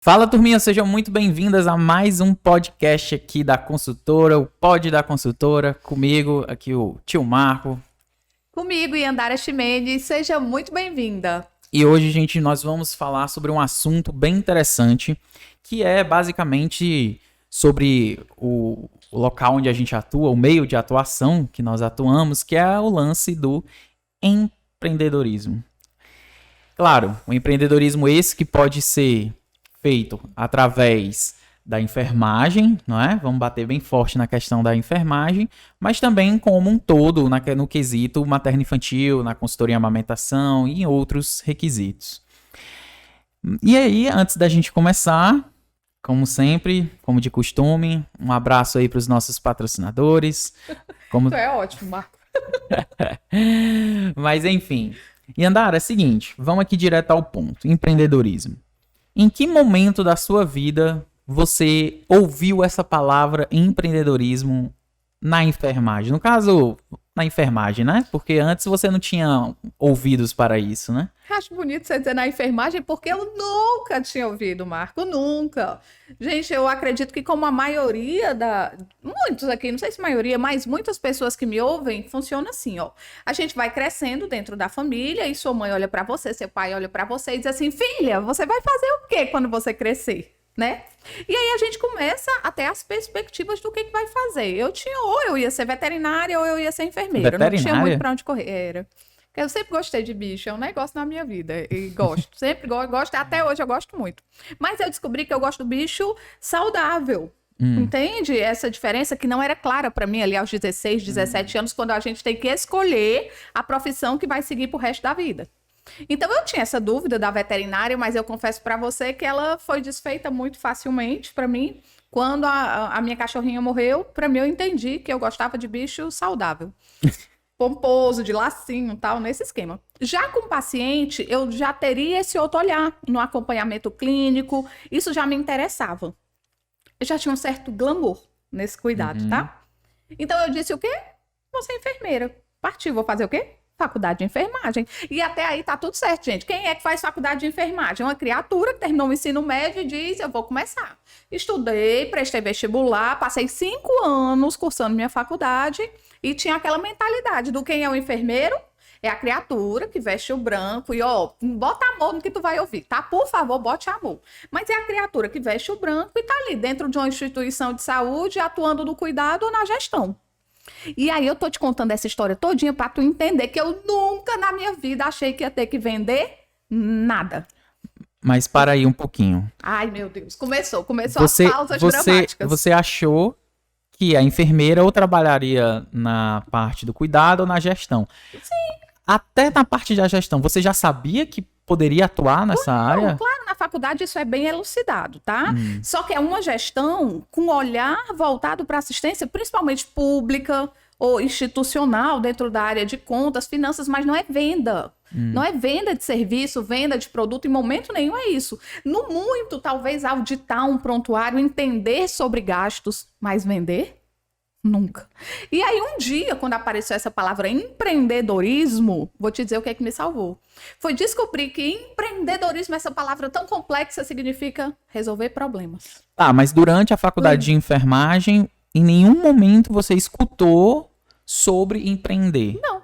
Fala, turminha, sejam muito bem-vindas a mais um podcast aqui da consultora, o Pod da Consultora, comigo, aqui o tio Marco. Comigo, Yandara Ximenes, seja muito bem-vinda. E hoje, gente, nós vamos falar sobre um assunto bem interessante, que é basicamente sobre o local onde a gente atua, o meio de atuação que nós atuamos, que é o lance do empreendedorismo. Claro, o empreendedorismo esse que pode ser feito através da enfermagem, não é? Vamos bater bem forte na questão da enfermagem, mas também como um todo no quesito materno-infantil, na consultoria em amamentação e em outros requisitos. E aí, antes da gente começar, como sempre, como de costume, um abraço aí para os nossos patrocinadores. Isso é ótimo, Marco. Mas enfim, Yandara, é o seguinte, vamos aqui direto ao ponto, empreendedorismo. Em que momento da sua vida você ouviu essa palavra empreendedorismo na enfermagem? No caso, na enfermagem, né? Porque antes você não tinha ouvidos para isso, né? Acho bonito você dizer na enfermagem, porque eu nunca tinha ouvido, Marco, nunca. Gente, eu acredito que como a maioria muitos aqui, não sei se maioria, mas muitas pessoas que me ouvem, funciona assim, ó. A gente vai crescendo dentro da família e sua mãe olha pra você, seu pai olha pra você e diz assim, filha, você vai fazer o quê quando você crescer, né? E aí a gente começa a ter as perspectivas do que vai fazer. Ou eu ia ser veterinária ou eu ia ser enfermeira. Veterinária? Não tinha muito pra onde correr. Era. Eu sempre gostei de bicho, é um negócio na minha vida. E gosto, sempre gosto, até hoje eu gosto muito. Mas eu descobri que eu gosto do bicho saudável. Entende? Essa diferença que não era clara pra mim ali aos 16, 17 anos, quando a gente tem que escolher a profissão que vai seguir pro resto da vida. Então eu tinha essa dúvida da veterinária, mas eu confesso pra você que ela foi desfeita muito facilmente pra mim. Quando a minha cachorrinha morreu, pra mim eu entendi que eu gostava de bicho saudável. Pomposo, de lacinho, tal, nesse esquema. Já com o paciente, eu já teria esse outro olhar no acompanhamento clínico, isso já me interessava. Eu já tinha um certo glamour nesse cuidado, tá? Então eu disse o quê? Vou ser enfermeira. Partiu, vou fazer o quê? Faculdade de enfermagem. E até aí tá tudo certo, gente. Quem é que faz faculdade de enfermagem? Uma criatura que terminou o ensino médio e diz, eu vou começar. Estudei, prestei vestibular, passei 5 anos cursando minha faculdade e tinha aquela mentalidade do quem é o enfermeiro? É a criatura que veste o branco e, ó, bota amor no que tu vai ouvir, tá? Por favor, bote amor. Mas é a criatura que veste o branco e tá ali dentro de uma instituição de saúde, atuando no cuidado ou na gestão. E aí eu tô te contando essa história todinha pra tu entender que eu nunca na minha vida achei que ia ter que vender nada. Mas para aí um pouquinho. Ai, meu Deus, começou as pausas dramáticas. Você achou que a enfermeira ou trabalharia na parte do cuidado ou na gestão? Sim. Até na parte da gestão, você já sabia que poderia atuar nessa área? Claro, na faculdade isso é bem elucidado, tá? Só que é uma gestão com olhar voltado para assistência, principalmente pública ou institucional, dentro da área de contas, finanças, mas não é venda. Não é venda de serviço, venda de produto, em momento nenhum é isso. No muito, talvez auditar um prontuário, entender sobre gastos, mas vender? Nunca. E aí um dia, quando apareceu essa palavra empreendedorismo, vou te dizer o que é que me salvou. Foi descobrir que empreendedorismo, essa palavra tão complexa, significa resolver problemas. Tá, mas durante a faculdade de enfermagem, em nenhum momento você escutou sobre empreender? Não.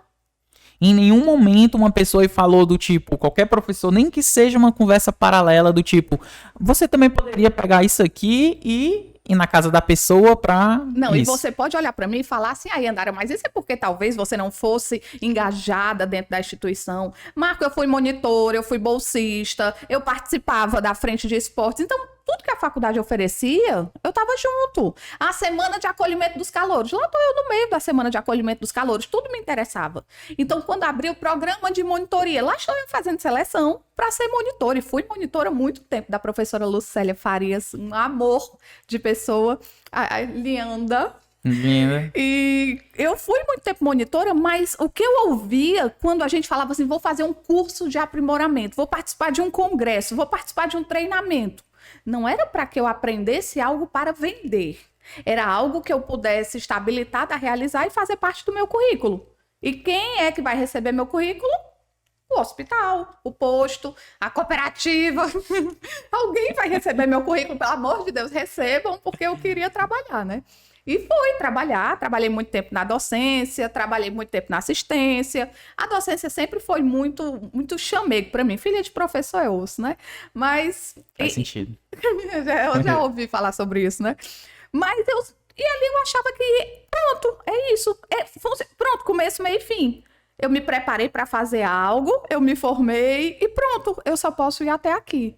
Em nenhum momento uma pessoa falou do tipo, qualquer professor, nem que seja uma conversa paralela do tipo, você também poderia pegar isso aqui e ir na casa da pessoa pra... Não, isso. E você pode olhar pra mim e falar assim, aí, Andara, mas isso é porque talvez você não fosse engajada dentro da instituição. Marco, eu fui monitora, eu fui bolsista, eu participava da frente de esportes, então tudo que a faculdade oferecia, eu tava junto. A semana de acolhimento dos calouros, lá tô eu no meio da semana de acolhimento dos calouros, tudo me interessava. Então, quando abri o programa de monitoria, lá estou eu fazendo seleção para ser monitora, e fui monitora há muito tempo da professora Lucélia Farias, um amor de pessoa, a linda. E eu fui muito tempo monitora, mas o que eu ouvia quando a gente falava assim, vou fazer um curso de aprimoramento, vou participar de um congresso, vou participar de um treinamento, não era para que eu aprendesse algo para vender. Era algo que eu pudesse estar habilitada a realizar e fazer parte do meu currículo. E quem é que vai receber meu currículo? O hospital, o posto, a cooperativa. Alguém vai receber meu currículo, pelo amor de Deus, recebam, porque eu queria trabalhar, né? E fui trabalhar, trabalhei muito tempo na docência, trabalhei muito tempo na assistência. A docência sempre foi muito, muito chamego para mim. Filha de professor é osso, né? Mas... Faz sentido. Eu já ouvi falar sobre isso, né? Mas e ali eu achava que, pronto, é isso. Pronto, começo, meio e fim. Eu me preparei para fazer algo, eu me formei e pronto, eu só posso ir até aqui.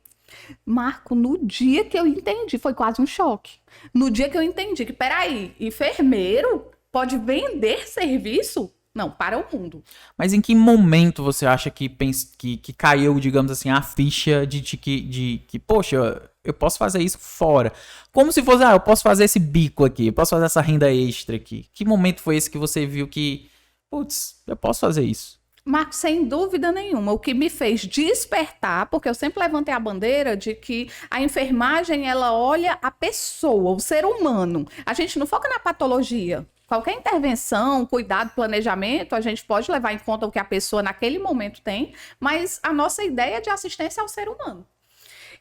Marco, no dia que eu entendi, foi quase um choque. No dia que eu entendi que, peraí, enfermeiro pode vender serviço? Não, para o mundo. Mas em que momento você acha que caiu, digamos assim, a ficha de que, poxa, eu posso fazer isso fora? Como se fosse, eu posso fazer esse bico aqui, eu posso fazer essa renda extra aqui. Que momento foi esse que você viu que, putz, eu posso fazer isso? Marco, sem dúvida nenhuma, o que me fez despertar, porque eu sempre levantei a bandeira de que a enfermagem, ela olha a pessoa, o ser humano. A gente não foca na patologia. Qualquer intervenção, cuidado, planejamento, a gente pode levar em conta o que a pessoa naquele momento tem, mas a nossa ideia de assistência ao ser humano.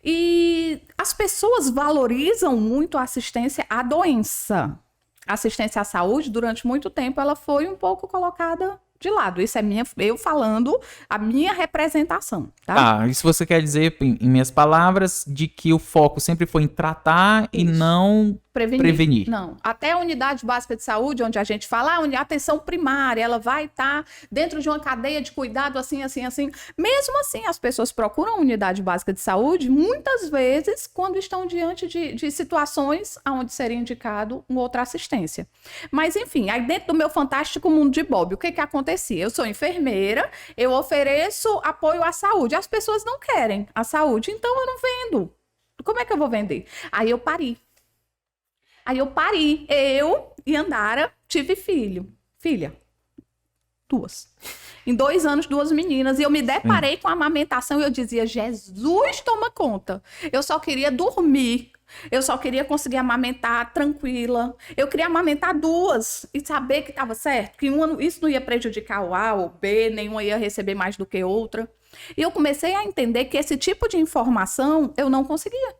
E as pessoas valorizam muito a assistência à doença. A assistência à saúde, durante muito tempo, ela foi um pouco colocada de lado. Isso é eu falando a minha representação, tá? Isso você quer dizer, em minhas palavras, de que o foco sempre foi em tratar e não prevenir. Não. Até a unidade básica de saúde, onde a gente fala, a atenção primária, ela vai estar dentro de uma cadeia de cuidado assim, assim, assim. Mesmo assim, as pessoas procuram a unidade básica de saúde, muitas vezes, quando estão diante de situações onde seria indicado uma outra assistência. Mas, enfim, aí dentro do meu fantástico mundo de Bob, o que acontecia? Eu sou enfermeira, eu ofereço apoio à saúde. As pessoas não querem a saúde, então eu não vendo. Como é que eu vou vender? Aí eu parei. Eu e Andara tive filha. 2. Em 2 anos, 2 meninas. E eu me deparei com a amamentação e eu dizia, Jesus, toma conta. Eu só queria dormir. Eu só queria conseguir amamentar tranquila. Eu queria amamentar 2 e saber que estava certo. Que isso não ia prejudicar o A ou B, nenhuma ia receber mais do que outra. E eu comecei a entender que esse tipo de informação eu não conseguia.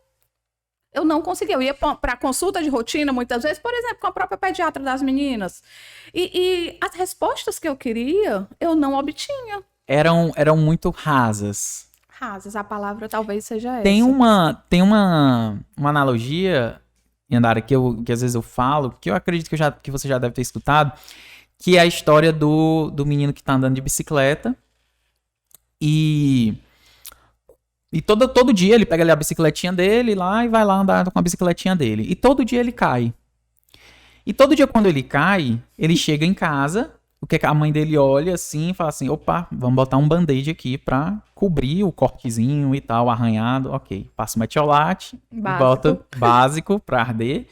Eu ia para consulta de rotina, muitas vezes, por exemplo, com a própria pediatra das meninas. E as respostas que eu queria, eu não obtinha. Eram muito rasas. Rasas, a palavra talvez seja essa. Tem uma analogia, Yandara, que às vezes eu falo, que eu acredito que você já deve ter escutado, que é a história do menino que tá andando de bicicleta e todo dia ele pega ali a bicicletinha dele lá e vai lá andar com a bicicletinha dele. E todo dia ele cai. E todo dia quando ele cai, ele chega em casa, o que a mãe dele olha assim e fala assim, opa, vamos botar um band-aid aqui pra cobrir o cortezinho e tal, arranhado. Ok, passa o metiolate, bota básico pra arder,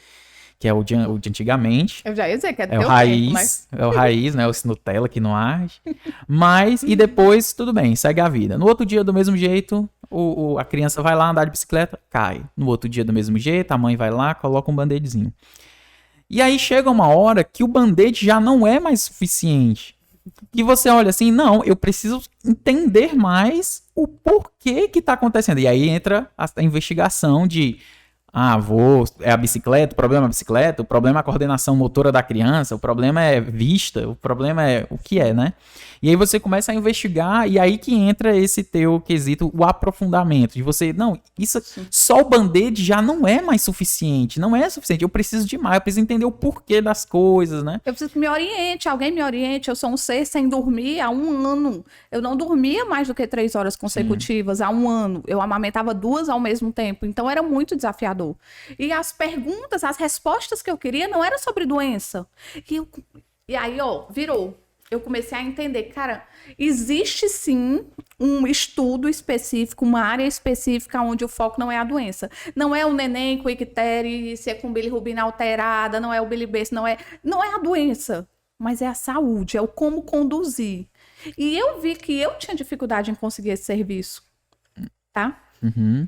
que é o de antigamente. Eu já ia dizer que é o raiz, tempo, mas... É o raiz, né? O Nutella que não arde. Mas, e depois, tudo bem, segue a vida. No outro dia, do mesmo jeito, a criança vai lá andar de bicicleta, cai. No outro dia, do mesmo jeito, a mãe vai lá, coloca um band-aidzinho. E aí chega uma hora que o band-aid já não é mais suficiente. E você olha assim, não, eu preciso entender mais o porquê que tá acontecendo. E aí entra a investigação de... é a bicicleta, o problema é a bicicleta, o problema é a coordenação motora da criança, o problema é vista, o problema é o que é, né? E aí você começa a investigar e aí que entra esse teu quesito, o aprofundamento, de você, não, isso, só o band-aid já não é mais suficiente, eu preciso de mais, eu preciso entender o porquê das coisas, né? Eu preciso que me oriente, alguém me oriente, eu sou um ser sem dormir há 1 ano, eu não dormia mais do que 3 horas consecutivas há 1 ano, eu amamentava 2 ao mesmo tempo, então era muito desafiador. E as perguntas, as respostas que eu queria não eram sobre doença. E aí, virou. Eu comecei a entender, cara, existe sim um estudo específico, uma área específica onde o foco não é a doença. Não é o neném com icterícia, com bilirrubina alterada, não é o bilibês, não é a doença, mas é a saúde, é o como conduzir. E eu vi que eu tinha dificuldade em conseguir esse serviço, tá? Uhum.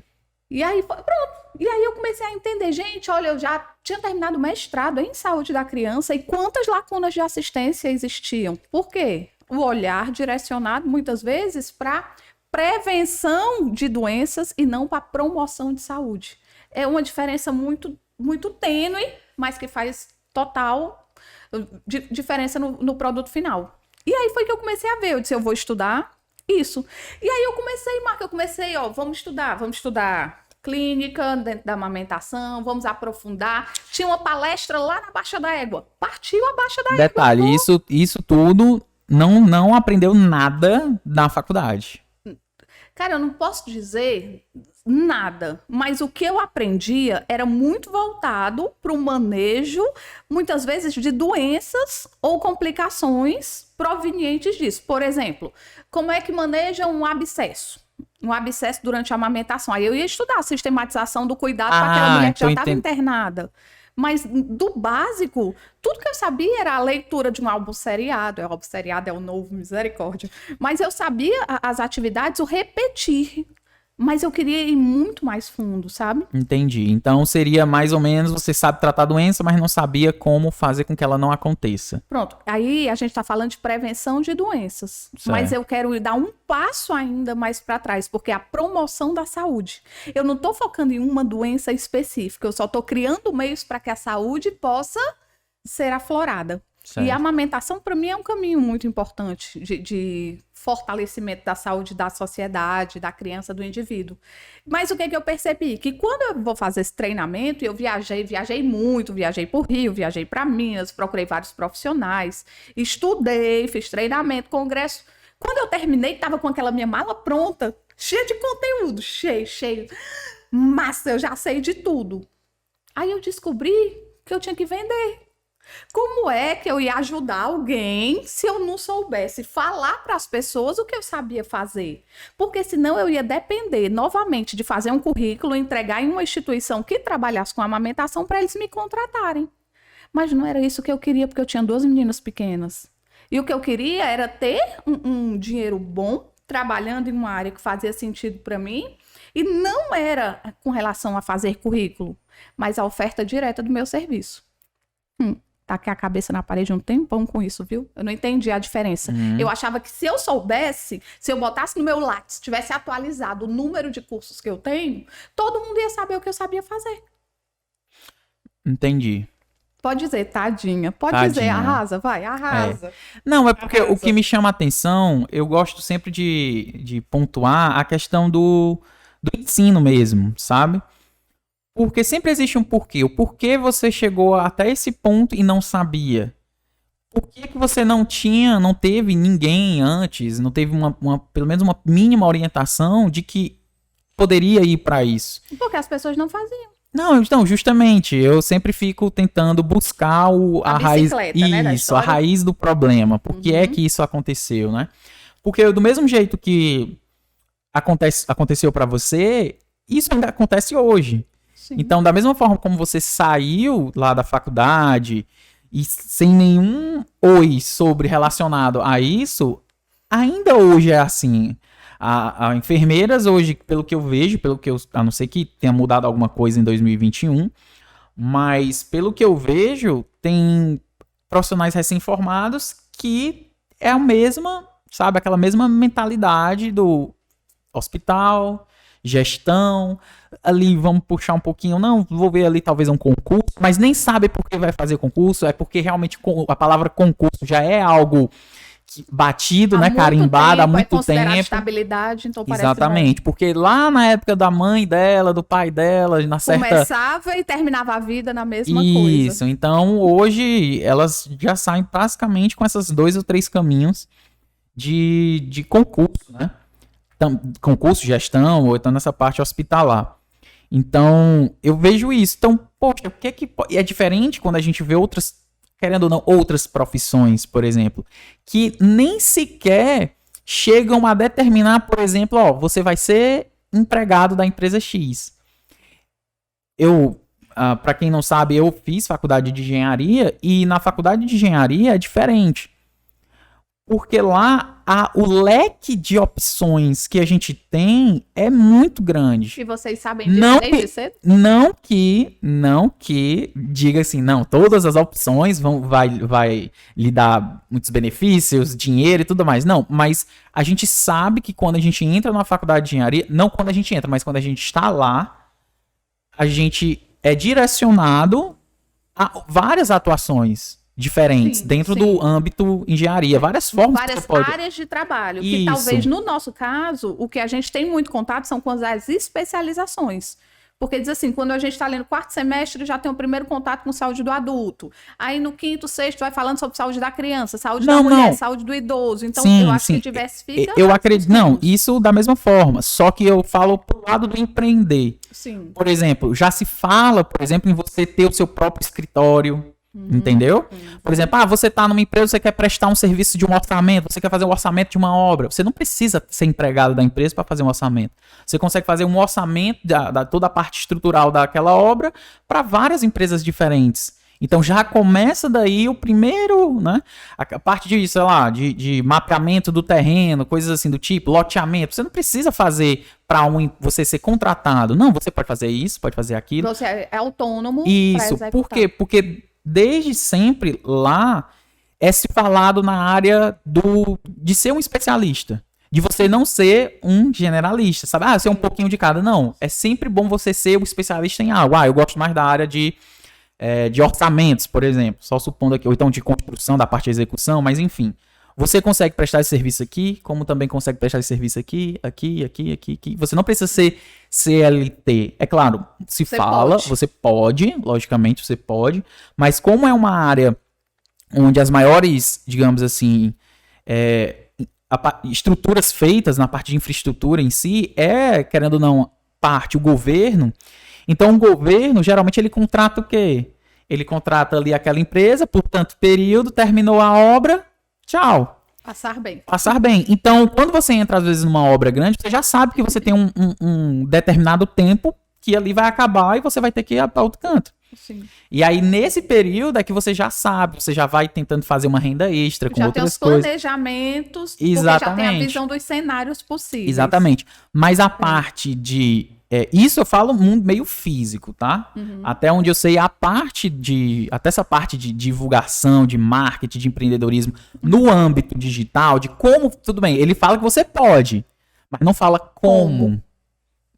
E aí, pronto. E aí eu comecei a entender, gente, olha, eu já tinha terminado o mestrado em saúde da criança e quantas lacunas de assistência existiam. Por quê? o olhar direcionado, muitas vezes, para prevenção de doenças e não para promoção de saúde. É uma diferença muito, muito tênue, mas que faz total diferença no produto final. E aí foi que eu comecei a ver, eu disse, eu vou estudar isso. E aí eu comecei, vamos estudar clínica dentro da amamentação, vamos aprofundar. Tinha uma palestra lá na Baixa da Égua. Partiu a Baixa da Égua. Detalhe, isso tudo não aprendeu nada na faculdade. Cara, eu não posso dizer nada, mas o que eu aprendia era muito voltado para o manejo, muitas vezes, de doenças ou complicações provenientes disso. Por exemplo, como é que maneja um abscesso? Um abscesso durante a amamentação. Aí eu ia estudar a sistematização do cuidado com aquela mulher que já estava internada. Mas do básico, tudo que eu sabia era a leitura de um álbum seriado. O álbum seriado é o novo, misericórdia. Mas eu sabia as atividades, o repetir. Mas eu queria ir muito mais fundo, sabe? Entendi. Então seria mais ou menos, você sabe tratar a doença, mas não sabia como fazer com que ela não aconteça. Pronto. Aí a gente está falando de prevenção de doenças. Certo. Mas eu quero dar um passo ainda mais para trás, porque é a promoção da saúde. Eu não estou focando em uma doença específica, eu só estou criando meios para que a saúde possa ser aflorada. Certo. E a amamentação, para mim, é um caminho muito importante de fortalecimento da saúde da sociedade, da criança, do indivíduo. Mas o que eu percebi? Que quando eu vou fazer esse treinamento, eu viajei muito, viajei para o Rio, viajei para Minas, procurei vários profissionais, estudei, fiz treinamento, congresso. Quando eu terminei, estava com aquela minha mala pronta, cheia de conteúdo, cheio. Massa, eu já sei de tudo. Aí eu descobri que eu tinha que vender. Como é que eu ia ajudar alguém se eu não soubesse falar para as pessoas o que eu sabia fazer? Porque senão eu ia depender novamente de fazer um currículo, entregar em uma instituição que trabalhasse com amamentação para eles me contratarem. Mas não era isso que eu queria, porque eu tinha 2 meninas pequenas. E o que eu queria era ter um dinheiro bom, trabalhando em uma área que fazia sentido para mim, e não era com relação a fazer currículo, mas a oferta direta do meu serviço. Taquei a cabeça na parede um tempão com isso, viu? Eu não entendi a diferença. Eu achava que se eu soubesse, se eu botasse no meu Lattes, tivesse atualizado o número de cursos que eu tenho, todo mundo ia saber o que eu sabia fazer. Entendi. Pode dizer, tadinha. Pode dizer, arrasa, vai, arrasa. É. Não, é porque o que me chama a atenção, eu gosto sempre de pontuar a questão do ensino mesmo, sabe? Porque sempre existe um porquê. O porquê você chegou até esse ponto e não sabia? Por que você não teve ninguém antes, não teve pelo menos uma mínima orientação de que poderia ir para isso? Porque as pessoas não faziam. Não, justamente, eu sempre fico tentando buscar a raiz, né, isso, a raiz do problema. Por que é que isso aconteceu, né? Porque do mesmo jeito que aconteceu para você, isso ainda acontece hoje. Sim. Então, da mesma forma como você saiu lá da faculdade e sem nenhum relacionado a isso, ainda hoje é assim. A enfermeiras hoje, pelo que eu vejo, a não ser que tenha mudado alguma coisa em 2021, mas pelo que eu vejo, tem profissionais recém-formados que é a mesma, sabe, aquela mesma mentalidade do hospital, gestão, ali vamos puxar um pouquinho, não, vou ver ali talvez um concurso, mas nem sabe por que vai fazer concurso, é porque realmente a palavra concurso já é algo batido, né, carimbado há muito tempo. Estabilidade, então parece exatamente, porque lá na época da mãe dela, do pai dela, começava e terminava a vida na mesma coisa. Isso, então hoje elas já saem basicamente com esses 2 ou 3 caminhos de concurso, né? Concurso, gestão, ou então nessa parte hospitalar. Então, eu vejo isso. Então, poxa, o que é que... E é diferente quando a gente vê querendo ou não, outras profissões, por exemplo, que nem sequer chegam a determinar, por exemplo, você vai ser empregado da empresa X. Para quem não sabe, eu fiz faculdade de engenharia e na faculdade de engenharia é diferente. Porque lá o leque de opções que a gente tem é muito grande. E vocês sabem disso desde cedo? Não que diga assim, não, todas as opções vai lhe dar muitos benefícios, dinheiro e tudo mais. Não, mas a gente sabe que quando a gente entra na faculdade de engenharia, não quando a gente entra, mas quando a gente está lá, a gente é direcionado a várias atuações diferentes dentro do âmbito engenharia, várias formas. Várias áreas de trabalho. Que talvez no nosso caso, o que a gente tem muito contato são com as especializações. Porque diz assim, quando a gente está lendo quarto semestre, já tem o primeiro contato com saúde do adulto. Aí no quinto, sexto, vai falando sobre saúde da criança, saúde da mulher, saúde do idoso. Então, eu acho que diversifica. Eu acredito, não, isso da mesma forma. Só que eu falo pro lado do empreender. Sim. Por exemplo, já se fala, por exemplo, em você ter o seu próprio escritório. Entendeu? Por exemplo, você está numa empresa, você quer prestar um serviço de um orçamento, você quer fazer um orçamento de uma obra. Você não precisa ser empregado da empresa para fazer um orçamento. Você consegue fazer um orçamento da toda a parte estrutural daquela obra para várias empresas diferentes. Então já começa daí o primeiro, né? A parte de, sei lá, de mapeamento do terreno, coisas assim do tipo, loteamento. Você não precisa fazer para você ser contratado. Não, você pode fazer isso, pode fazer aquilo. Você é autônomo. Isso, por quê? Porque desde sempre lá é se falado na área de ser um especialista. De você não ser um generalista, sabe? Ser um pouquinho de cada. Não, é sempre bom você ser o especialista em algo. Eu gosto mais da área de orçamentos, por exemplo. Só supondo aqui, ou então de construção, da parte de execução, mas enfim. Você consegue prestar esse serviço aqui, como também consegue prestar esse serviço aqui. Você não precisa ser CLT. É claro, você pode, logicamente você pode, mas como é uma área onde as maiores, digamos assim, estruturas feitas na parte de infraestrutura em si, querendo ou não, o governo. Então o governo, geralmente, ele contrata o quê? Ele contrata ali aquela empresa por tanto período, terminou a obra, tchau. Passar bem. Então, quando você entra, às vezes, numa obra grande, você já sabe que você tem um determinado tempo que ali vai acabar e você vai ter que ir para outro canto. Sim. E aí, nesse período, é que você já sabe, você já vai tentando fazer uma renda extra com outras coisas. Já tem os planejamentos, exatamente. Porque já tem a visão dos cenários possíveis. Exatamente. Mas a parte de... isso eu falo meio físico, tá? Até onde eu sei, até essa parte de divulgação, de marketing, de empreendedorismo, no âmbito digital, de como... Tudo bem, ele fala que você pode, mas não fala como.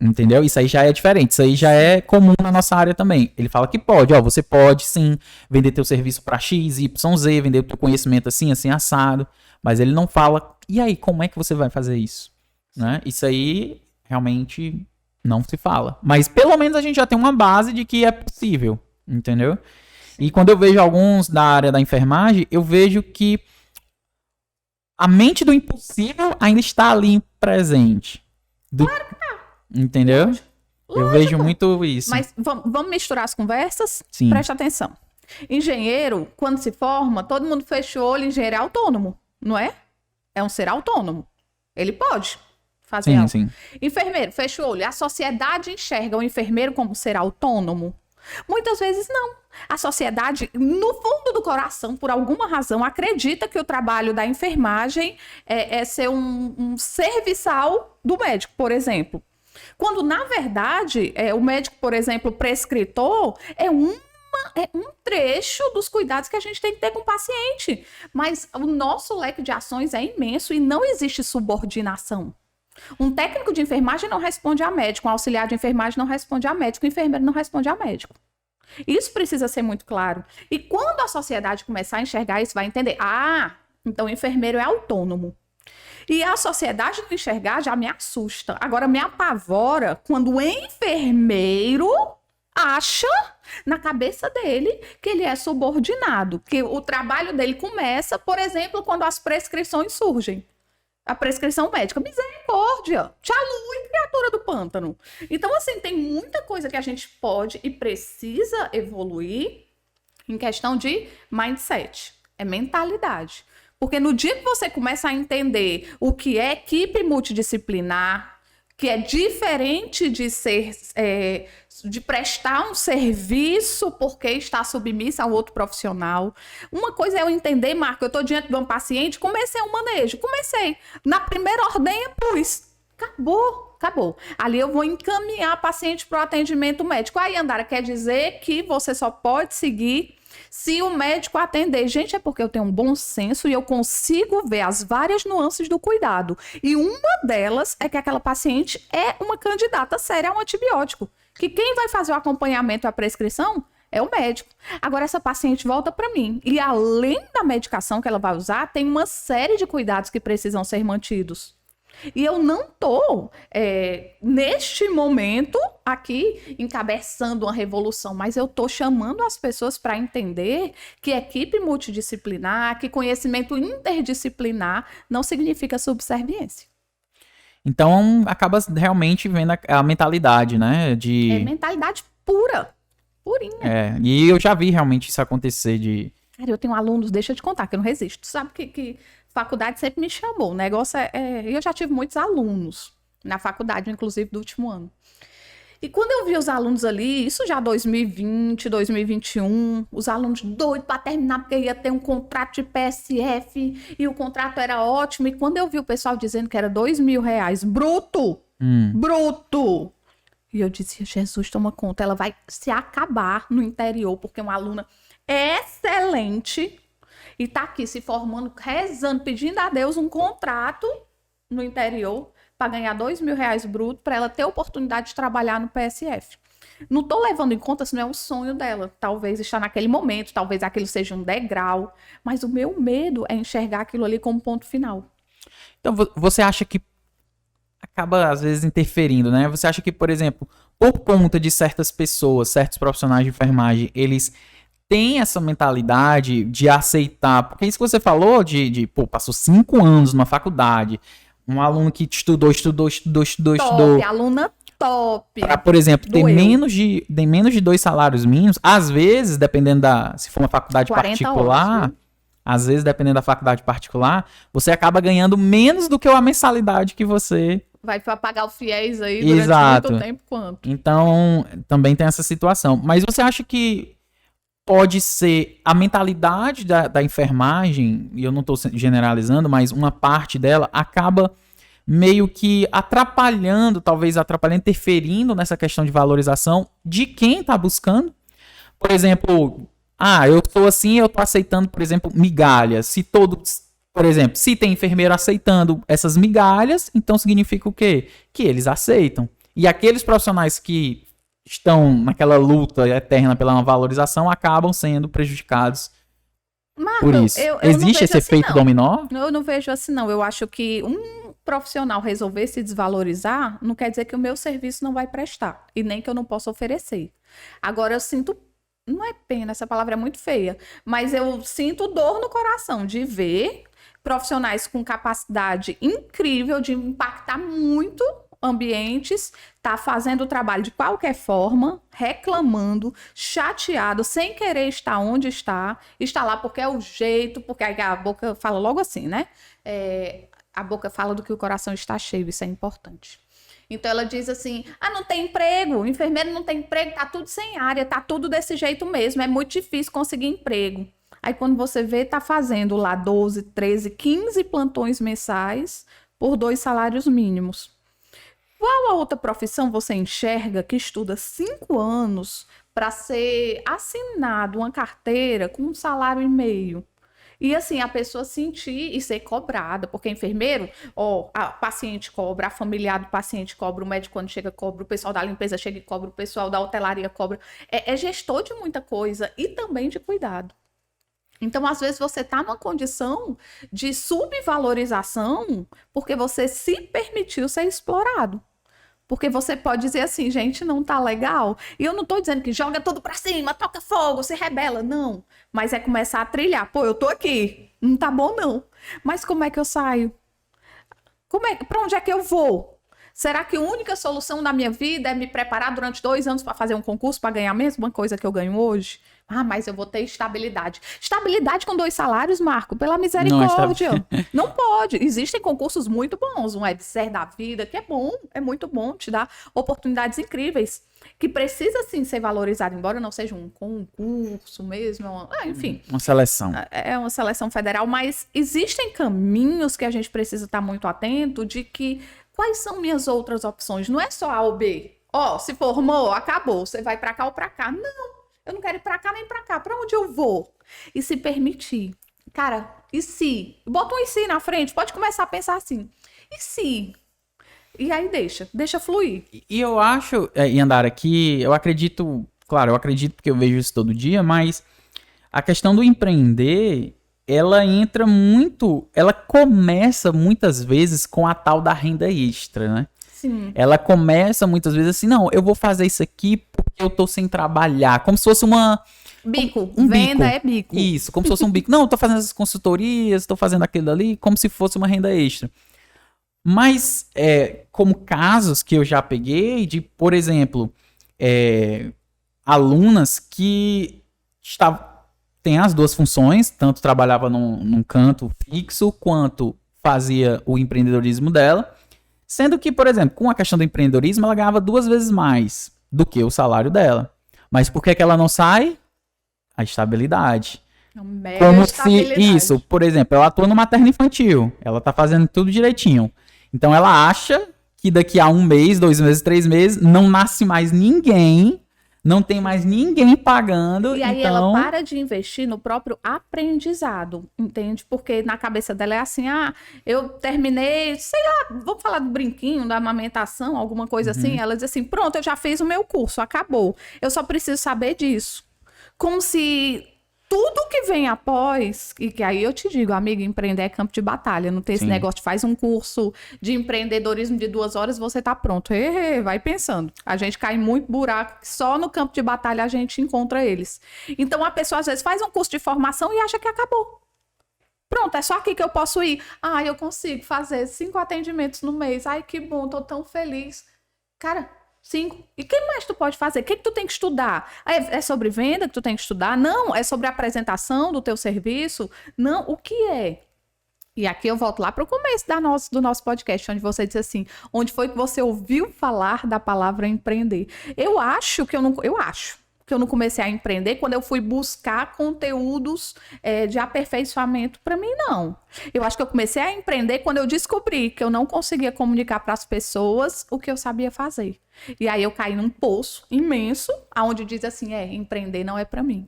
Entendeu? Isso aí já é diferente. Isso aí já é comum na nossa área também. Ele fala que pode. Você pode, sim, vender teu serviço para X, Y, Z, vender teu conhecimento assim, assado. Mas ele não fala, e aí, como é que você vai fazer isso? Né? Isso aí, realmente... não se fala. Mas pelo menos a gente já tem uma base de que é possível, entendeu? E quando eu vejo alguns da área da enfermagem, eu vejo que a mente do impossível ainda está ali presente. Claro que tá. Entendeu? Lógico. Eu vejo muito isso. Mas vamos misturar as conversas? Sim. Presta atenção. Engenheiro, quando se forma, todo mundo fecha o olho, engenheiro é autônomo, não é? É um ser autônomo. Ele pode fazer algo. Sim. Enfermeiro, fecha o olho. A sociedade enxerga o enfermeiro como ser autônomo? Muitas vezes não. A sociedade, no fundo do coração, por alguma razão, acredita que o trabalho da enfermagem é ser um serviçal do médico, por exemplo. Quando, na verdade, o médico, por exemplo, prescritor, é um trecho dos cuidados que a gente tem que ter com o paciente. Mas o nosso leque de ações é imenso e não existe subordinação. Um técnico de enfermagem não responde a médico, um auxiliar de enfermagem não responde a médico, um enfermeiro não responde a médico. Isso precisa ser muito claro. E quando a sociedade começar a enxergar isso, vai entender. Então o enfermeiro é autônomo. E a sociedade não enxergar já me assusta. Agora me apavora quando o enfermeiro acha na cabeça dele que ele é subordinado, que o trabalho dele começa, por exemplo, quando as prescrições surgem. A prescrição médica, misericórdia, te alui, criatura do pântano. Então, assim, tem muita coisa que a gente pode e precisa evoluir em questão de mindset, é mentalidade. Porque no dia que você começa a entender o que é equipe multidisciplinar, que é diferente de ser, de prestar um serviço porque está submissa a um outro profissional. Uma coisa é eu entender, Marco, eu estou diante de um paciente, comecei um manejo, na primeira ordem eu pus, acabou. Ali eu vou encaminhar a paciente para o atendimento médico. Aí, Andara, quer dizer que você só pode seguir se o médico atender. Gente, é porque eu tenho um bom senso e eu consigo ver as várias nuances do cuidado. E uma delas é que aquela paciente é uma candidata séria a um antibiótico. Que quem vai fazer o acompanhamento e a prescrição é o médico. Agora, essa paciente volta para mim. E além da medicação que ela vai usar, tem uma série de cuidados que precisam ser mantidos. E eu não estou, neste momento, aqui encabeçando uma revolução, mas eu estou chamando as pessoas para entender que equipe multidisciplinar, que conhecimento interdisciplinar não significa subserviência. Então, acaba realmente vendo a mentalidade, né? É mentalidade pura, purinha. E eu já vi realmente isso acontecer de... Cara, eu tenho alunos, deixa eu te contar, que eu não resisto. Sabe que faculdade sempre me chamou. O negócio eu já tive muitos alunos na faculdade, inclusive do último ano. E quando eu vi os alunos ali, isso já 2020, 2021, os alunos doidos para terminar, porque ia ter um contrato de PSF e o contrato era ótimo. E quando eu vi o pessoal dizendo que era R$2.000, bruto! E eu disse, Jesus, toma conta, ela vai se acabar no interior, porque uma aluna excelente e tá aqui se formando, rezando, pedindo a Deus um contrato no interior para ganhar R$2.000 bruto, para ela ter oportunidade de trabalhar no PSF. Não tô levando em conta se não é um sonho dela. Talvez está naquele momento, talvez aquilo seja um degrau, mas o meu medo é enxergar aquilo ali como ponto final. Então, você acha que acaba, às vezes, interferindo, né? Você acha que, por exemplo, por conta de certas pessoas, certos profissionais de enfermagem, eles têm essa mentalidade de aceitar, porque isso que você falou passou 5 anos numa faculdade, um aluno que estudou. Aluna top. Pra, por exemplo, ter menos de 2 salários mínimos, às vezes, dependendo se for uma faculdade particular, horas, às vezes, dependendo da faculdade particular, você acaba ganhando menos do que a mensalidade que você... Vai pagar o FIES aí durante muito tempo quanto. Então, também tem essa situação. Mas você acha que pode ser a mentalidade da enfermagem, e eu não estou generalizando, mas uma parte dela acaba meio que atrapalhando, interferindo nessa questão de valorização de quem está buscando? Por exemplo, eu estou assim, eu estou aceitando, por exemplo, migalhas. Por exemplo, se tem enfermeiro aceitando essas migalhas, então significa o quê? Que eles aceitam. E aqueles profissionais que estão naquela luta eterna pela valorização acabam sendo prejudicados por isso. Existe esse efeito dominó? Eu não vejo assim, não. Eu acho que um profissional resolver se desvalorizar não quer dizer que o meu serviço não vai prestar e nem que eu não possa oferecer. Agora, eu sinto... Não é pena, essa palavra é muito feia, mas eu sinto dor no coração de ver profissionais com capacidade incrível de impactar muito ambientes, tá fazendo o trabalho de qualquer forma, reclamando, chateado, sem querer estar onde está lá porque é o jeito, porque a boca fala logo assim, né? A boca fala do que o coração está cheio, isso é importante. Então ela diz assim, não tem emprego, o enfermeiro não tem emprego, tá tudo sem área, tá tudo desse jeito mesmo, é muito difícil conseguir emprego. Aí quando você vê, tá fazendo lá 12, 13, 15 plantões mensais por 2 salários mínimos. Qual a outra profissão você enxerga que estuda 5 anos para ser assinado uma carteira com 1,5 salário? E assim, a pessoa sentir e ser cobrada, porque enfermeiro, a paciente cobra, a familiar do paciente cobra, o médico quando chega cobra, o pessoal da limpeza chega e cobra, o pessoal da hotelaria cobra. É gestor de muita coisa e também de cuidado. Então, às vezes, você está numa condição de subvalorização porque você se permitiu ser explorado. Porque você pode dizer assim, gente, não tá legal. E eu não tô dizendo que joga tudo pra cima, toca fogo, se rebela. Não. Mas é começar a trilhar. Eu tô aqui. Não tá bom, não. Mas como é que eu saio? Pra onde é que eu vou? Será que a única solução da minha vida é me preparar durante 2 anos para fazer um concurso para ganhar a mesma coisa que eu ganho hoje? Ah, mas eu vou ter estabilidade. Estabilidade com 2 salários, Marco, pela misericórdia. Não pode. Existem concursos muito bons, um Webser da vida, que é bom, é muito bom, te dá oportunidades incríveis, que precisa sim ser valorizado, embora não seja um concurso mesmo, enfim. Uma seleção. É uma seleção federal, mas existem caminhos que a gente precisa estar muito atento de que quais são minhas outras opções? Não é só A ou B. Se formou, acabou, você vai para cá ou para cá. Não. Eu não quero ir pra cá nem pra cá. Pra onde eu vou? E se permitir. Cara, e se? Bota um e se na frente. Pode começar a pensar assim. E se? E aí deixa fluir. E eu acho, Yandara, que eu acredito... Claro, eu acredito porque eu vejo isso todo dia, mas a questão do empreender, ela entra muito... Ela começa muitas vezes com a tal da renda extra, né? Sim. Ela começa muitas vezes assim, não, eu vou fazer isso aqui porque eu tô sem trabalhar, como se fosse bico. Um Venda bico. É bico. Isso, como se fosse um bico. Não, eu tô fazendo essas consultorias, tô fazendo aquilo ali, como se fosse uma renda extra. Mas, como casos que eu já peguei de, por exemplo, alunas que têm as 2 funções, tanto trabalhava num canto fixo, quanto fazia o empreendedorismo dela. Sendo que, por exemplo, com a questão do empreendedorismo, ela ganhava 2 vezes mais do que o salário dela. Mas por que ela não sai? A estabilidade. Como se isso, por exemplo, ela atua no materno infantil. Ela tá fazendo tudo direitinho. Então ela acha que daqui a 1 mês, 2 meses, 3 meses, não nasce mais ninguém. Não tem mais ninguém pagando. E aí ela para de investir no próprio aprendizado, entende? Porque na cabeça dela é assim, eu terminei, sei lá, vou falar do brinquinho, da amamentação, alguma coisa assim. Ela diz assim, pronto, eu já fiz o meu curso, acabou. Eu só preciso saber disso. Como se tudo que vem após, e que aí eu te digo, amiga, empreender é campo de batalha, não tem esse negócio de faz um curso de empreendedorismo de 2 horas, você tá pronto. Vai pensando. A gente cai em muito buraco, só no campo de batalha a gente encontra eles. Então a pessoa às vezes faz um curso de formação e acha que acabou. Pronto, é só aqui que eu posso ir. Eu consigo fazer 5 atendimentos no mês. Ai, que bom, tô tão feliz. Cara, 5. E o que mais tu pode fazer? O que tu tem que estudar? É sobre venda que tu tem que estudar? Não. É sobre a apresentação do teu serviço? Não. O que é? E aqui eu volto lá para o começo do nosso podcast, onde você disse assim, onde foi que você ouviu falar da palavra empreender? Eu acho que eu não comecei a empreender quando eu fui buscar conteúdos de aperfeiçoamento para mim, não. Eu acho que eu comecei a empreender quando eu descobri que eu não conseguia comunicar para as pessoas o que eu sabia fazer. E aí eu caí num poço imenso, onde diz assim, empreender não é para mim.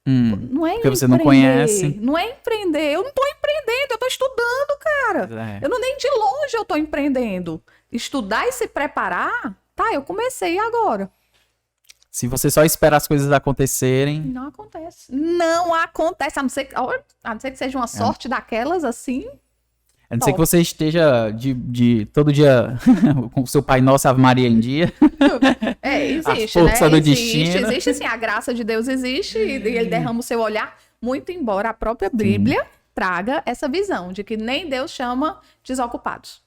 Não é porque você não conhece. Não é empreender. Eu não tô empreendendo, eu tô estudando, cara. Eu não nem de longe eu tô empreendendo. Estudar e se preparar, eu comecei agora. Se você só espera as coisas acontecerem... Não acontece. Não acontece, a não ser que seja uma sorte daquelas assim... A não ser que você esteja de todo dia com o seu Pai Nosso, Ave Maria em dia. Existe, a força do destino. Existe, sim, a graça de Deus existe e ele derrama o seu olhar, muito embora a própria Bíblia traga essa visão de que nem Deus chama desocupados.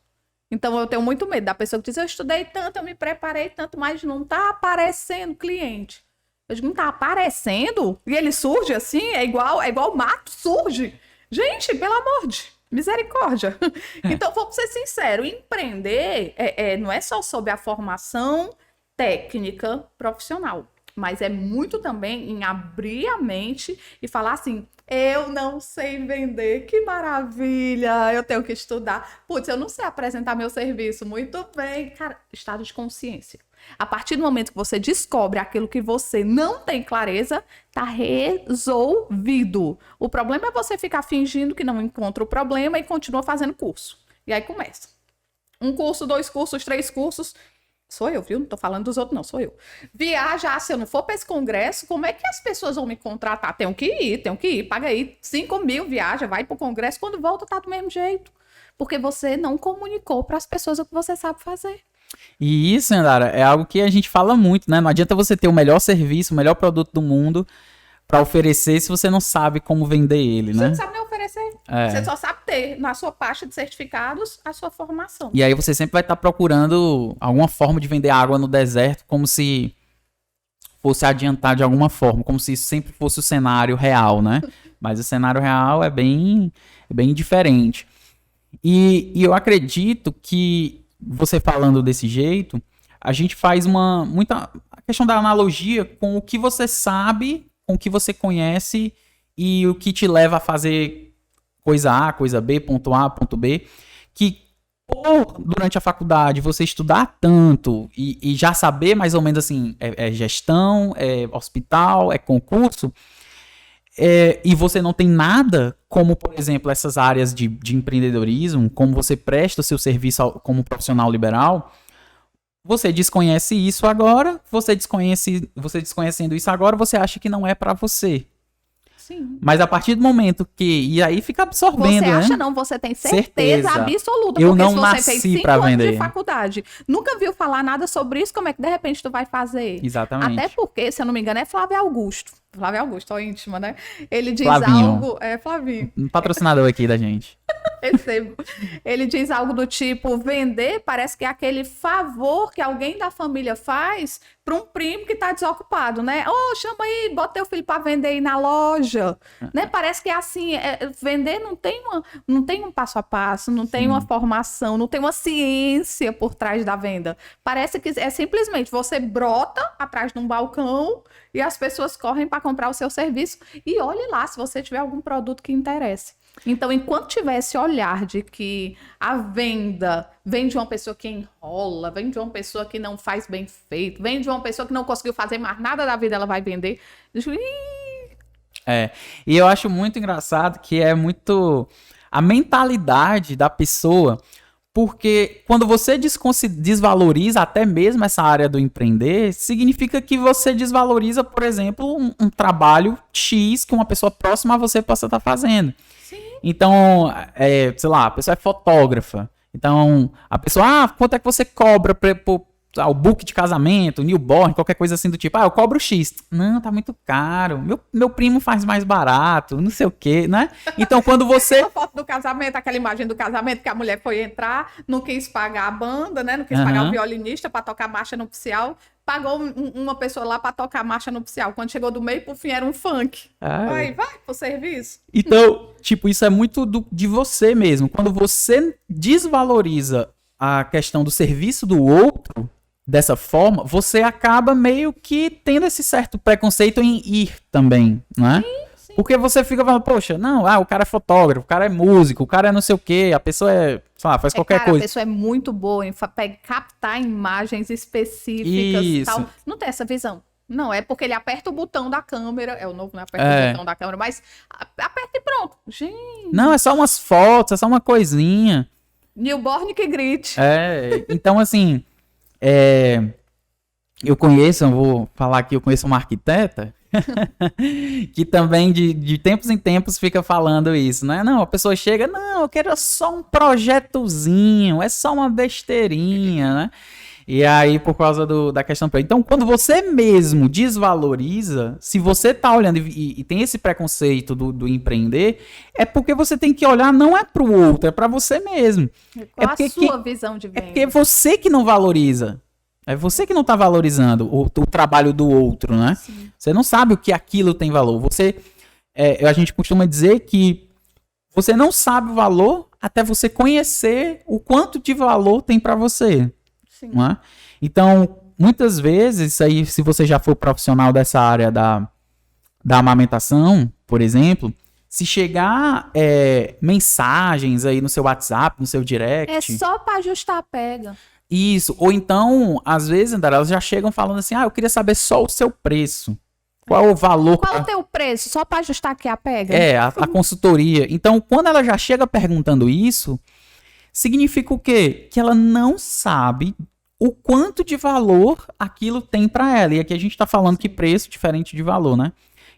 Então eu tenho muito medo da pessoa que diz, eu estudei tanto, eu me preparei tanto, mas não tá aparecendo cliente. Eu digo, não tá aparecendo? E ele surge assim, é igual o mato, surge. Gente, pelo amor de misericórdia. Então, vamos ser sinceros, empreender não é só sobre a formação técnica profissional, mas é muito também em abrir a mente e falar assim, eu não sei vender, que maravilha, eu tenho que estudar. Putz, eu não sei apresentar meu serviço, muito bem. Cara, estado de consciência. A partir do momento que você descobre aquilo que você não tem clareza, tá resolvido. O problema é você ficar fingindo que não encontra o problema e continua fazendo curso. E aí começa. 1 curso, 2 cursos, 3 cursos. Sou eu, viu? Não tô falando dos outros, não, sou eu. Viaja, se eu não for para esse congresso, como é que as pessoas vão me contratar? Tenho que ir, paga aí 5 mil, viaja, vai pro congresso, quando volta tá do mesmo jeito. Porque você não comunicou para as pessoas o que você sabe fazer. E isso, Yandara, é algo que a gente fala muito, né? Não adianta você ter o melhor serviço, o melhor produto do mundo para oferecer se você não sabe como vender ele, né? Você não sabe nem oferecer. Você só sabe ter na sua pasta de certificados a sua formação. E aí você sempre vai estar procurando alguma forma de vender água no deserto, como se fosse adiantar de alguma forma, como se isso sempre fosse o cenário real, né? Mas o cenário real é bem diferente. E eu acredito que, você falando desse jeito, a gente faz a questão da analogia com o que você sabe, com o que você conhece e o que te leva a fazer coisa A, coisa B, ponto A, ponto B, que durante a faculdade você estudar tanto e já saber mais ou menos assim, é gestão, é hospital, é concurso, e você não tem nada, como por exemplo essas áreas de empreendedorismo, como você presta o seu serviço como profissional liberal, você desconhece isso agora, você desconhecendo isso agora, você acha que não é para você. Sim. Mas a partir do momento que... E aí fica absorvendo, Você acha né? não, você tem certeza absoluta. Eu porque não se você nasci fez 5 pra anos vender. de faculdade, nunca viu falar nada sobre isso, como é que de repente tu vai fazer? Exatamente. Até porque, se eu não me engano, é Flávio Augusto. Flávio Augusto, ó, íntima, né? Ele diz Flavinho. algo... É, Flavinho. Um patrocinador aqui da gente. Recebo. Ele diz algo do tipo, vender parece que é aquele favor que alguém da família faz para um primo que tá desocupado, né? Ô, chama aí, bota teu filho para vender aí na loja, né? Parece que é assim, vender não tem um passo a passo, não tem uma formação, não tem uma ciência por trás da venda. Parece que é simplesmente você brota atrás de um balcão e as pessoas correm para comprar o seu serviço e olhe lá se você tiver algum produto que interesse. Então, enquanto tiver esse olhar de que a venda vem de uma pessoa que enrola, vem de uma pessoa que não faz bem feito, vem de uma pessoa que não conseguiu fazer mais nada da vida, ela vai vender. E eu acho muito engraçado que é muito a mentalidade da pessoa, porque quando você desvaloriza até mesmo essa área do empreender, significa que você desvaloriza, por exemplo, um trabalho X que uma pessoa próxima a você possa estar fazendo. Então, sei lá, a pessoa é fotógrafa. Então, a pessoa, quanto é que você cobra o book de casamento, newborn, qualquer coisa assim do tipo, eu cobro X. Não, tá muito caro. Meu primo faz mais barato, não sei o quê, né? Então, quando você... A foto do casamento, aquela imagem do casamento que a mulher foi entrar, não quis pagar a banda, né? Não quis pagar o violinista para tocar marcha nupcial. Pagou uma pessoa lá para tocar marcha nupcial. Quando chegou do meio pro fim, era um funk. Vai pro serviço. Então, tipo, isso é muito de você mesmo. Quando você desvaloriza a questão do serviço do outro dessa forma, você acaba meio que tendo esse certo preconceito em ir também, né? Sim. Porque você fica falando, poxa, não, o cara é fotógrafo, o cara é músico, o cara é não sei o quê, a pessoa sei lá, faz qualquer coisa. A pessoa é muito boa em captar imagens específicas e tal. Não tem essa visão. Não, é porque ele aperta o botão da câmera. É o novo, né? Aperta o botão da câmera, mas aperta e pronto. Gente. Não, é só umas fotos, é só uma coisinha. Newborn que grite. Então assim, eu vou falar aqui, eu conheço uma arquiteta que também de tempos em tempos fica falando isso, né? Não, a pessoa chega, não, eu quero só um projetozinho, é só uma besteirinha, né? E aí, por causa da questão... Então, quando você mesmo desvaloriza, se você tá olhando e tem esse preconceito do empreender, é porque você tem que olhar, não é pro outro, é pra você mesmo. Qual a sua visão de venda? É porque é você que não valoriza. É você que não tá valorizando o trabalho do outro, né? Sim. Você não sabe o que aquilo tem valor. A gente costuma dizer que você não sabe o valor até você conhecer o quanto de valor tem pra você. Sim. Não é? Então, muitas vezes, aí, se você já for profissional dessa área da amamentação, por exemplo, se chegar mensagens aí no seu WhatsApp, no seu direct... É só para ajustar a pega. Isso. Ou então, às vezes, Andara, elas já chegam falando assim, eu queria saber só o seu preço. Qual o valor... Qual o teu preço? Só para ajustar aqui a pega? A consultoria. Então, quando ela já chega perguntando isso... Significa o quê? Que ela não sabe o quanto de valor aquilo tem para ela. E aqui a gente está falando que preço é diferente de valor, né?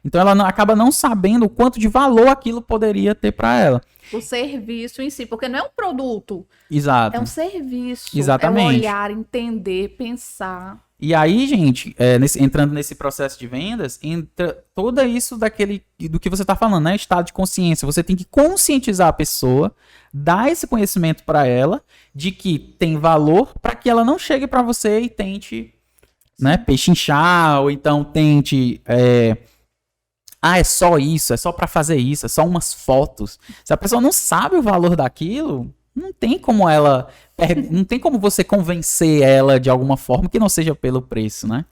Então ela acaba não sabendo o quanto de valor aquilo poderia ter para ela. O serviço em si, porque não é um produto. Exato. É um serviço. Exatamente. É um olhar, entender, pensar. E aí, gente, entrando nesse processo de vendas, entra tudo isso do que você está falando, né? Estado de consciência. Você tem que conscientizar a pessoa, dar esse conhecimento para ela, de que tem valor, para que ela não chegue para você e tente, né, pechinchar, ou então tente... é só isso, é só para fazer isso, é só umas fotos. Se a pessoa não sabe o valor daquilo, não tem como não tem como você convencer ela de alguma forma que não seja pelo preço, né?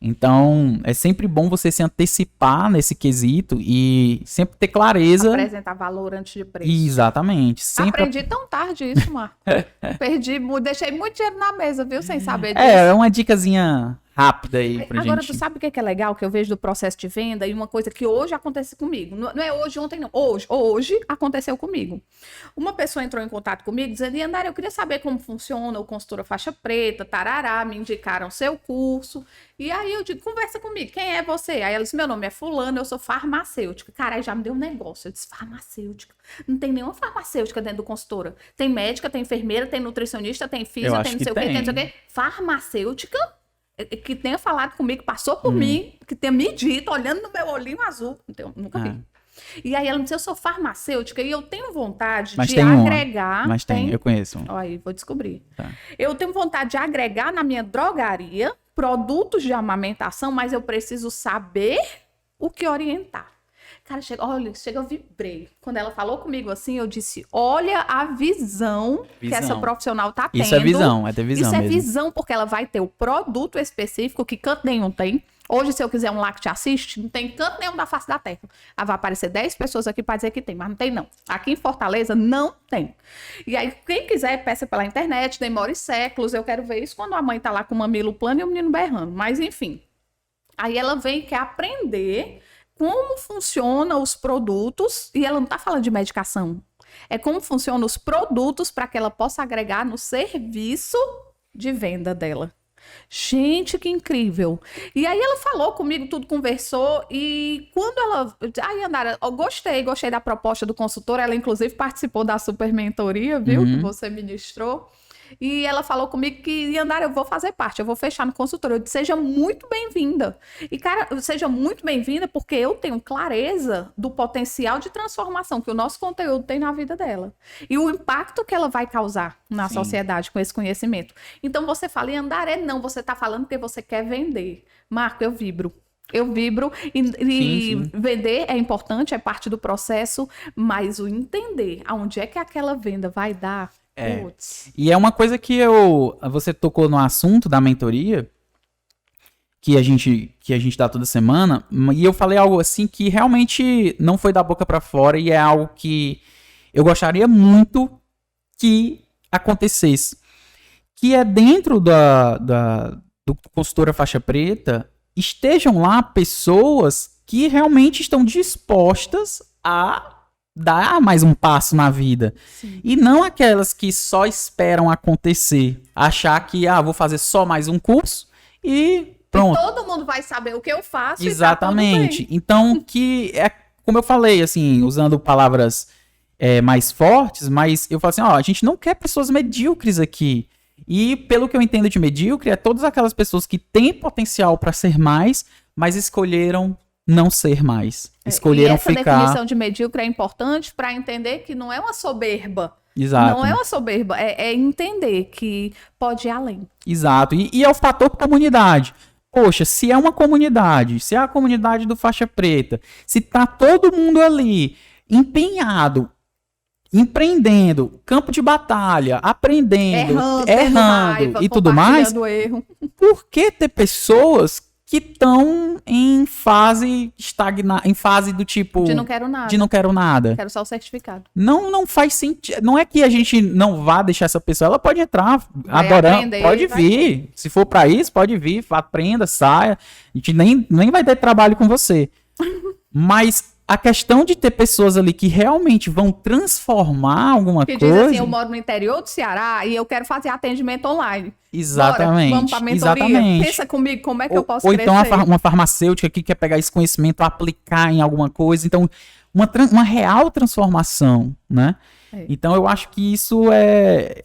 Então, é sempre bom você se antecipar nesse quesito e sempre ter clareza. Apresentar valor antes de preço. Exatamente. Aprendi tão tarde isso, Marco. Deixei muito dinheiro na mesa, viu? Sem saber disso. É uma dicasinha rápida aí pra gente. Agora, tu sabe o que é legal que eu vejo do processo de venda e uma coisa que hoje acontece comigo. Não é hoje, ontem, não. Hoje aconteceu comigo. Uma pessoa entrou em contato comigo dizendo, Yandara, eu queria saber como funciona o consultora faixa preta, tarará, me indicaram seu curso. E aí eu digo, conversa comigo, quem é você? Aí ela disse, meu nome é fulano, eu sou farmacêutica. Caralho, já me deu um negócio. Eu disse, farmacêutica. Não tem nenhuma farmacêutica dentro do consultora. Tem médica, tem enfermeira, tem nutricionista, tem física, tem não sei o quê, tem não sei o quê. Farmacêutica? Que tenha falado comigo, passou por mim, que tenha me dito, olhando no meu olhinho azul. Então, nunca vi. E aí ela me disse, eu sou farmacêutica e eu tenho vontade de agregar... Mas tem, eu conheço. Aí, vou descobrir. Tá. Eu tenho vontade de agregar na minha drogaria produtos de amamentação, mas eu preciso saber o que orientar. Cara, eu vibrei. Quando ela falou comigo assim, eu disse, olha a visão que essa profissional tá tendo. Isso é visão, é ter visão Isso mesmo. É visão, porque ela vai ter o produto específico que canto nenhum tem. Hoje, se eu quiser um Lact Assist, não tem canto nenhum da face da terra. Vai aparecer 10 pessoas aqui para dizer que tem, mas não tem não. Aqui em Fortaleza, não tem. E aí, quem quiser, peça pela internet, demore séculos. Eu quero ver isso quando a mãe tá lá com o mamilo plano e o menino berrando. Mas, enfim. Aí ela vem e quer aprender como funcionam os produtos, e ela não está falando de medicação, é como funcionam os produtos para que ela possa agregar no serviço de venda dela. Gente, que incrível! E aí ela falou comigo, tudo conversou, e quando ela... Ai, Yandara, eu gostei da proposta do consultor, ela inclusive participou da super mentoria, viu, que você ministrou. E ela falou comigo que, Yandara, eu vou fazer parte, eu vou fechar no consultório. Eu disse, seja muito bem-vinda. E, cara, seja muito bem-vinda porque eu tenho clareza do potencial de transformação que o nosso conteúdo tem na vida dela. E o impacto que ela vai causar na sociedade com esse conhecimento. Então, você fala, Yandara, não, você tá falando porque você quer vender. Marco, eu vibro. Sim. Vender é importante, é parte do processo, mas o entender aonde é que aquela venda vai dar... E é uma coisa que você tocou no assunto da mentoria, que a gente dá toda semana, e eu falei algo assim que realmente não foi da boca para fora e é algo que eu gostaria muito que acontecesse, que é dentro do consultora faixa preta, estejam lá pessoas que realmente estão dispostas a dar mais um passo na vida. Sim. E não aquelas que só esperam acontecer. Achar que, vou fazer só mais um curso e pronto. E todo mundo vai saber o que eu faço. Exatamente. E tá tudo bem. Então, como eu falei, assim, usando palavras mais fortes, mas eu falo assim, a gente não quer pessoas medíocres aqui. E pelo que eu entendo de medíocre, é todas aquelas pessoas que têm potencial para ser mais, mas escolheram não ser mais. Escolheram ficar... E essa definição de medíocre é importante para entender que não é uma soberba. Exato. Não é uma soberba, é entender que pode ir além. Exato. E é o fator comunidade. Poxa, se é uma comunidade, se é a comunidade do faixa preta, se tá todo mundo ali empenhado, empreendendo, campo de batalha, aprendendo, errando e tudo mais, por que ter pessoas que estão em fase em fase do tipo... De não quero nada. De não quero nada. Quero só o certificado. Não faz sentido. Não é que a gente não vá deixar essa pessoa. Ela pode entrar adorando. Pode vir. Se for pra isso, pode vir. Aprenda, saia. A gente nem vai ter trabalho com você. Mas a questão de ter pessoas ali que realmente vão transformar alguma coisa... Que diz assim, eu moro no interior do Ceará e eu quero fazer atendimento online. Exatamente. Bora, vamos pra mentoria. Exatamente. Pensa comigo, como é que eu posso crescer? Ou então uma farmacêutica que quer pegar esse conhecimento, aplicar em alguma coisa. Então, uma real transformação, né? Então, eu acho que isso é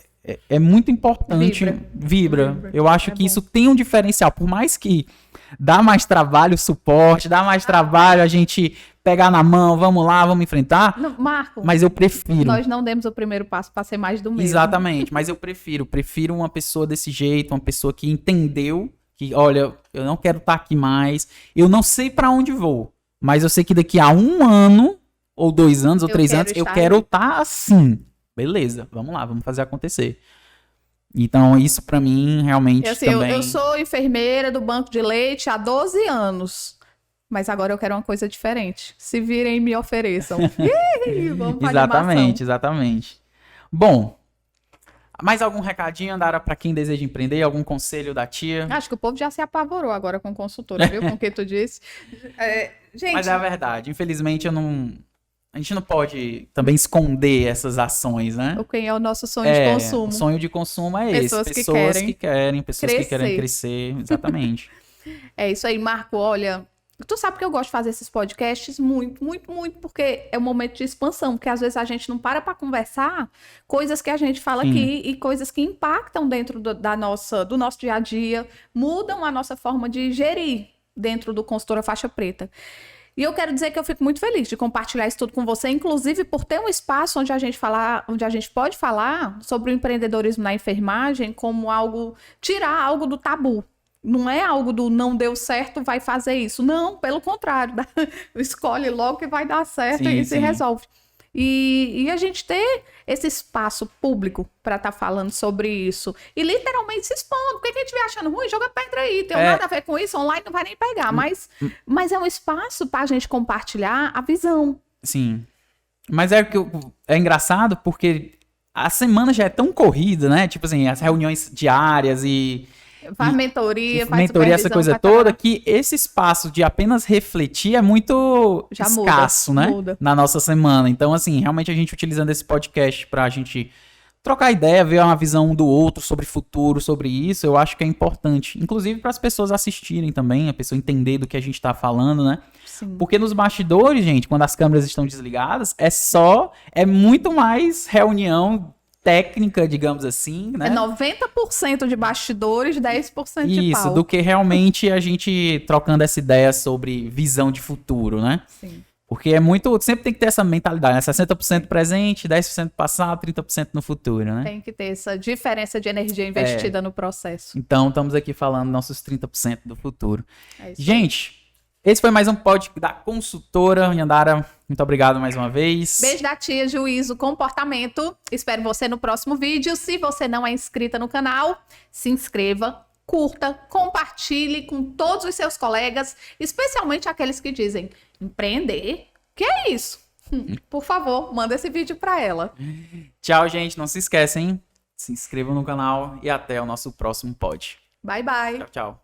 é muito importante. Vibra. Eu acho que isso tem um diferencial. Por mais que dá mais trabalho o suporte, dá mais trabalho a gente pegar na mão, vamos lá, vamos enfrentar. Não, Marco, mas eu prefiro. Nós não demos o primeiro passo para ser mais do mesmo. Exatamente, mas eu prefiro uma pessoa desse jeito, uma pessoa que entendeu que, olha, eu não quero estar aqui mais, eu não sei para onde vou, mas eu sei que daqui a 1 ano, ou 2 anos, ou 3 anos, eu quero estar assim. Beleza, vamos lá, vamos fazer acontecer. Então, isso pra mim, realmente, assim, também... Eu sou enfermeira do banco de leite há 12 anos. Mas agora eu quero uma coisa diferente. Se virem, me ofereçam. Vamos para exatamente. Bom, mais algum recadinho, Andara, para quem deseja empreender? Algum conselho da tia? Acho que o povo já se apavorou agora com consultora, viu? Com o que tu disse. Gente... Mas é a verdade. Infelizmente, a gente não pode também esconder essas ações, né? Quem é o nosso sonho de consumo. O sonho de consumo é esse. Pessoas que querem crescer. Exatamente. É isso aí, Marco. Olha... Tu sabe que eu gosto de fazer esses podcasts muito, porque é um momento de expansão, porque às vezes a gente não para conversar coisas que a gente fala aqui e coisas que impactam dentro do nosso dia a dia, mudam a nossa forma de gerir dentro do Consultora Faixa Preta. E eu quero dizer que eu fico muito feliz de compartilhar isso tudo com você, inclusive por ter um espaço onde a gente pode falar sobre o empreendedorismo na enfermagem como tirar algo do tabu. Não é algo do não deu certo, vai fazer isso. Não, pelo contrário. Escolhe logo que vai dar certo e se resolve. E a gente ter esse espaço público para estar falando sobre isso. E literalmente se expondo. Porque quem estiver achando ruim, joga pedra aí. Tem nada a ver com isso, online não vai nem pegar. Mas é um espaço para a gente compartilhar a visão. Sim. Mas é engraçado porque a semana já é tão corrida, né? Tipo assim, as reuniões diárias faz mentoria, essa coisa toda, que esse espaço de apenas refletir é muito escasso, né? Muda. Na nossa semana. Então, assim, realmente a gente utilizando esse podcast pra gente trocar ideia, ver uma visão um do outro sobre futuro, sobre isso, eu acho que é importante. Inclusive para as pessoas assistirem também, a pessoa entender do que a gente tá falando, né? Sim. Porque nos bastidores, gente, quando as câmeras estão desligadas, é muito mais reunião técnica, digamos assim, né? É 90% de bastidores, 10% de palco. Isso, do que realmente a gente trocando essa ideia sobre visão de futuro, né? Sim. Porque sempre tem que ter essa mentalidade, né? 60% presente, 10% passado, 30% no futuro, né? Tem que ter essa diferença de energia investida no processo. Então, estamos aqui falando nossos 30% do futuro. Gente... Esse foi mais um podcast da Consultora. Andara, muito obrigado mais uma vez. Beijo da tia, juízo, comportamento. Espero você no próximo vídeo. Se você não é inscrita no canal, se inscreva, curta, compartilhe com todos os seus colegas, especialmente aqueles que dizem empreender. Que é isso? Por favor, manda esse vídeo para ela. Tchau, gente. Não se esquecem, se inscrevam no canal e até o nosso próximo pod. Bye, bye. Tchau, tchau.